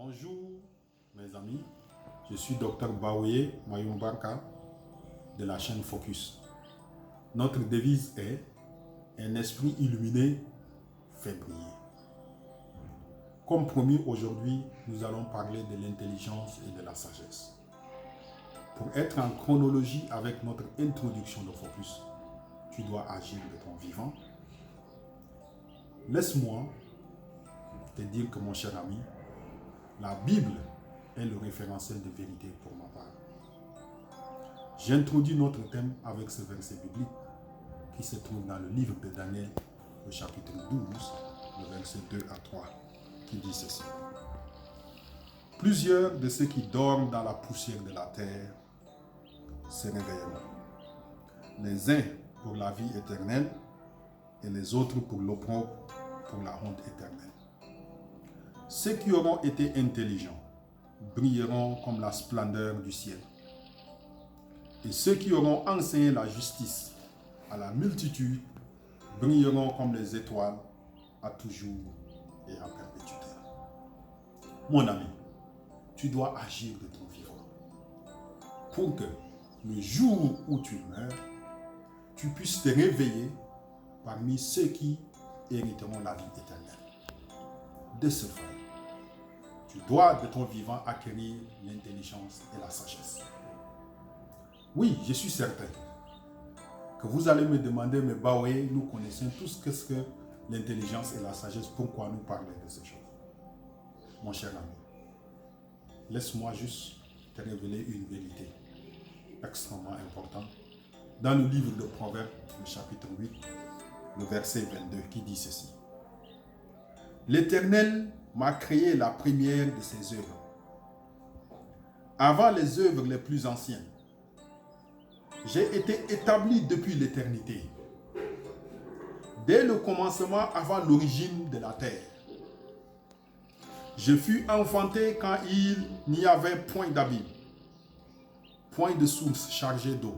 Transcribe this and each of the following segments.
Bonjour mes amis, je suis Dr Baouye Mayumbarka de la chaîne Focus. Notre devise est « Un esprit illuminé fait briller ». Comme promis, aujourd'hui, nous allons parler de l'intelligence et de la sagesse. Pour être en chronologie avec notre introduction de Focus, tu dois agir de ton vivant. Laisse-moi te dire que mon cher ami, la Bible est le référentiel de vérité pour ma part. J'introduis notre thème avec ce verset biblique qui se trouve dans le livre de Daniel, au chapitre 12, le verset 2 à 3, qui dit ceci. Plusieurs de ceux qui dorment dans la poussière de la terre se réveilleront. Les uns pour la vie éternelle et les autres pour l'opprobre, pour la honte éternelle. Ceux qui auront été intelligents brilleront comme la splendeur du ciel. Et ceux qui auront enseigné la justice à la multitude brilleront comme les étoiles à toujours et à perpétuité. Mon ami, tu dois agir de ton vivant pour que le jour où tu meurs, tu puisses te réveiller parmi ceux qui hériteront la vie éternelle. De ce fait, tu dois de ton vivant acquérir l'intelligence et la sagesse. Oui, je suis certain que vous allez me demander, mais Baoué, nous connaissons tous qu'est-ce que l'intelligence et la sagesse, pourquoi nous parler de ces choses. Mon cher ami, laisse-moi juste te révéler une vérité extrêmement importante dans le livre de Proverbes, le chapitre 8, le verset 22, qui dit ceci. L'Éternel m'a créé la première de ses œuvres, avant les œuvres les plus anciennes. J'ai été établi depuis l'éternité, dès le commencement, avant l'origine de la terre. Je fus enfanté quand il n'y avait point d'abîme, point de source chargée d'eau,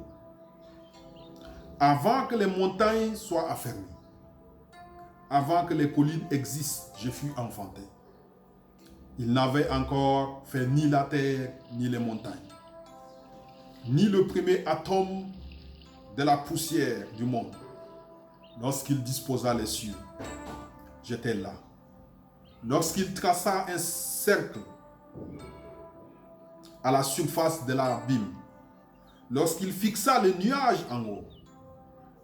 avant que les montagnes soient affermies. Avant que les collines existent, je fus enfanté. Il n'avait encore fait ni la terre, ni les montagnes, ni le premier atome de la poussière du monde. Lorsqu'il disposa les cieux, j'étais là. Lorsqu'il traça un cercle à la surface de l'abîme, lorsqu'il fixa les nuages en haut,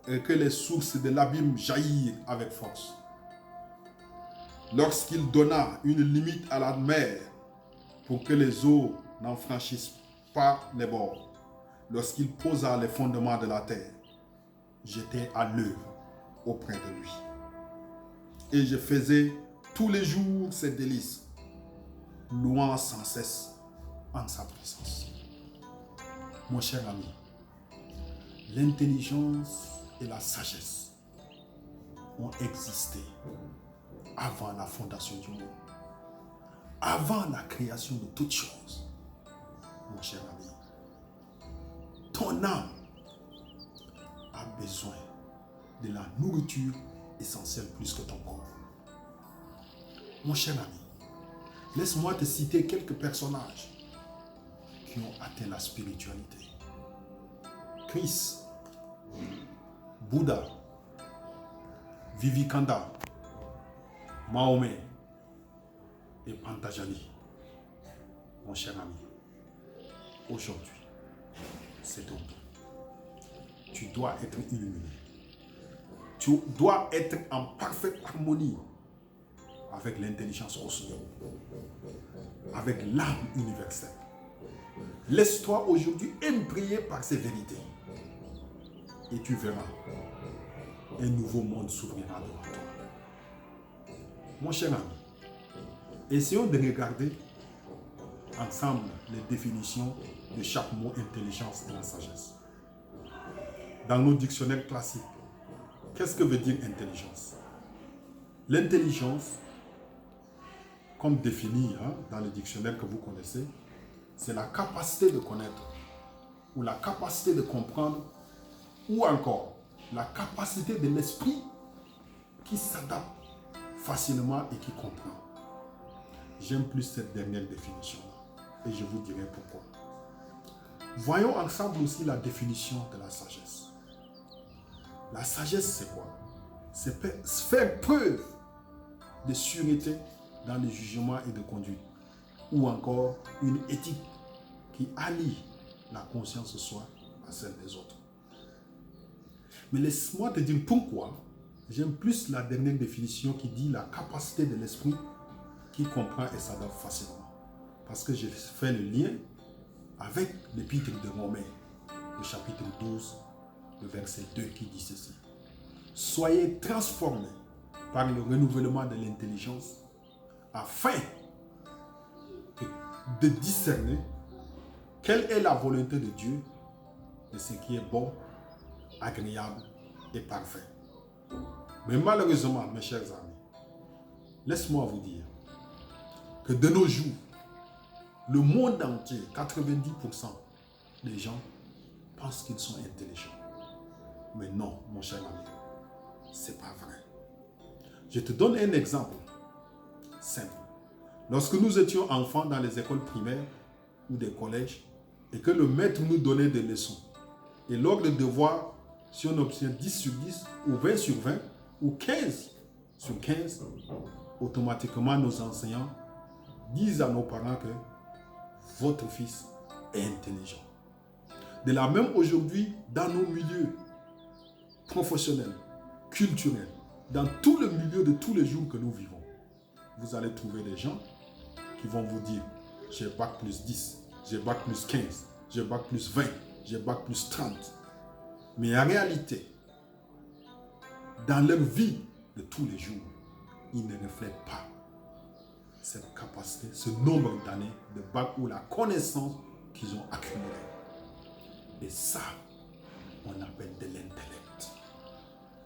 et que les sources de l'abîme jaillirent avec force. Lorsqu'il donna une limite à la mer pour que les eaux n'en franchissent pas les bords. Lorsqu'il posa les fondements de la terre, j'étais à l'œuvre auprès de lui. Et je faisais tous les jours ses délices, louant sans cesse en sa présence. Mon cher ami, l'intelligence et la sagesse ont existé avant la fondation du monde, avant la création de toutes choses. Mon cher ami, ton âme a besoin de la nourriture essentielle plus que ton corps. Mon cher ami, laisse-moi te citer quelques personnages qui ont atteint la spiritualité. Christ, Bouddha, Vivekananda, Mahomet et Pantajali. Mon cher ami, aujourd'hui, c'est ton tour. Tu dois être illuminé. Tu dois être en parfaite harmonie avec l'intelligence cosmique, avec l'âme universelle. Laisse-toi aujourd'hui imprégner par ces vérités. Et tu verras, un nouveau monde s'ouvrira devant toi. Mon cher ami, essayons de regarder ensemble les définitions de chaque mot intelligence et la sagesse. Dans nos dictionnaires classiques, qu'est-ce que veut dire intelligence? L'intelligence, comme défini dans le dictionnaire que vous connaissez, c'est la capacité de connaître ou la capacité de comprendre ou encore la capacité de l'esprit qui s'adapte facilement et qui comprend. j'aime plus cette dernière définition-là. Et je vous dirai pourquoi. Voyons ensemble aussi la définition de la sagesse. La sagesse, c'est quoi? C'est faire preuve de sûreté dans les jugements et de conduite. Ou encore une éthique qui allie la conscience de soi à celle des autres. Mais laisse-moi te dire pourquoi j'aime plus la dernière définition qui dit la capacité de l'esprit qui comprend et s'adapte facilement. Parce que j'ai fait le lien avec l'épître de Romains, le chapitre 12, le verset 2 qui dit ceci. Soyez transformés par le renouvellement de l'intelligence afin de discerner quelle est la volonté de Dieu de ce qui est bon, agréable et parfait. Mais malheureusement, mes chers amis, laisse-moi vous dire que de nos jours, le monde entier, 90% des gens pensent qu'ils sont intelligents. Mais non, mon cher ami, c'est pas vrai. Je te donne un exemple simple. Lorsque nous étions enfants dans les écoles primaires ou des collèges et que le maître nous donnait des leçons, et lors de devoir, si on obtient 10 sur 10 ou 20 sur 20 ou 15 sur 15, automatiquement nos enseignants disent à nos parents que votre fils est intelligent. De la même aujourd'hui, dans nos milieux professionnels, culturels, dans tout le milieu de tous les jours que nous vivons, vous allez trouver des gens qui vont vous dire j'ai bac plus 10, j'ai bac plus 15, j'ai bac plus 20, j'ai bac plus 30. Mais en réalité, dans leur vie de tous les jours, ils ne reflètent pas cette capacité, ce nombre d'années de bac ou la connaissance qu'ils ont accumulée. Et ça, on appelle de l'intellect.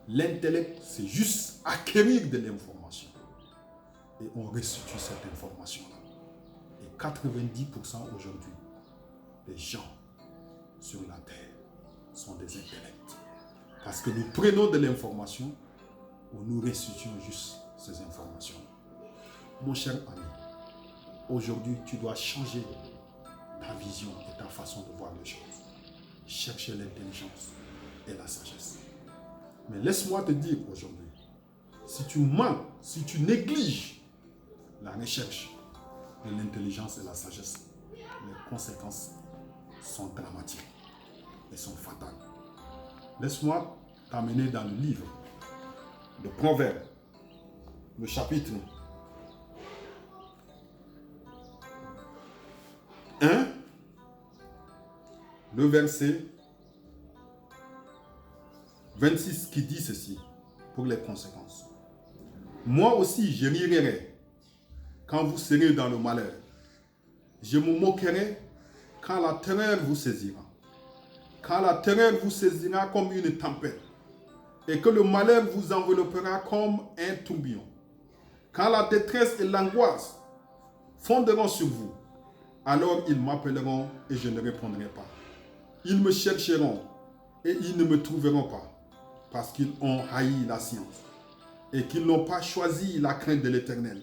L'intellect, c'est juste acquérir de l'information. Et on restitue cette information-là. Et 90% aujourd'hui, les gens sur la terre sont des intellects. Parce que nous prenons de l'information ou nous restituons juste ces informations. Mon cher ami, aujourd'hui, tu dois changer ta vision et ta façon de voir les choses. Chercher l'intelligence et la sagesse. Mais laisse-moi te dire aujourd'hui, si tu manques, si tu négliges la recherche de l'intelligence et la sagesse, les conséquences sont dramatiques et sont fatales. Laisse-moi t'amener dans le livre de Proverbes, le chapitre 1, le verset 26 qui dit ceci pour les conséquences. Moi aussi, je rirai quand vous serez dans le malheur. Je me moquerai quand la terreur vous saisira. Quand la terreur vous saisira comme une tempête et que le malheur vous enveloppera comme un tourbillon. Quand la détresse et l'angoisse fonderont sur vous, alors ils m'appelleront et je ne répondrai pas. Ils me chercheront et ils ne me trouveront pas, parce qu'ils ont haï la science et qu'ils n'ont pas choisi la crainte de l'Éternel,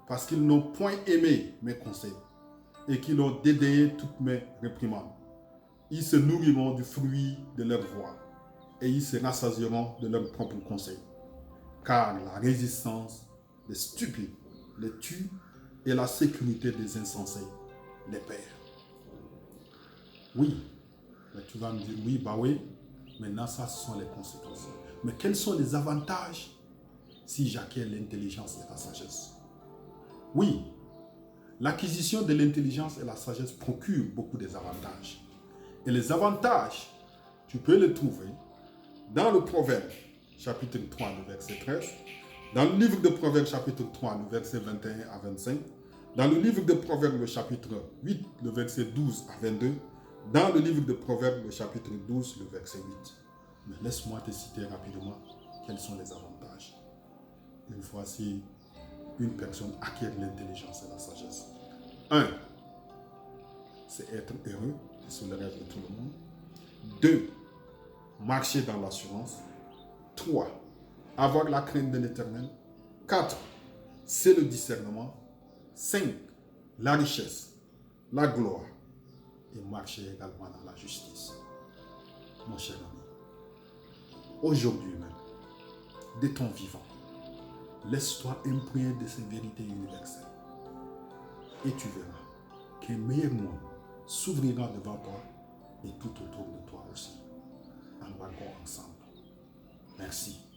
parce qu'ils n'ont point aimé mes conseils et qu'ils ont dédaigné toutes mes réprimandes. Ils se nourriront du fruit de leur voix et ils se rassasieront de leurs propres conseils. Car la résistance des stupides les tue et la sécurité des insensés les perd. Oui, mais tu vas me dire, oui, bah oui, maintenant ça, ce sont les conséquences. Mais quels sont les avantages si j'acquiers l'intelligence et la sagesse? Oui, l'acquisition de l'intelligence et la sagesse procure beaucoup des avantages. Et les avantages, tu peux les trouver dans le Proverbe, chapitre 3, le verset 13, dans le livre de Proverbes, chapitre 3, le verset 21 à 25, dans le livre de Proverbes, le chapitre 8, le verset 12 à 22, dans le livre de Proverbes, le chapitre 12, le verset 8. Mais laisse-moi te citer rapidement quels sont les avantages. Une fois si une personne acquiert l'intelligence et la sagesse. 1. C'est être heureux, c'est le rêve de tout le monde. 2. Marcher dans l'assurance. 3. Avoir la crainte de l'Éternel. 4. C'est le discernement. 5. La richesse, la gloire et marcher également dans la justice. Mon cher ami, aujourd'hui même, de ton vivant, laisse-toi imprégner de ces vérités universelles et tu verras qu'un meilleur monde s'ouvrira devant toi et tout autour de toi aussi. Embarquons ensemble. Merci.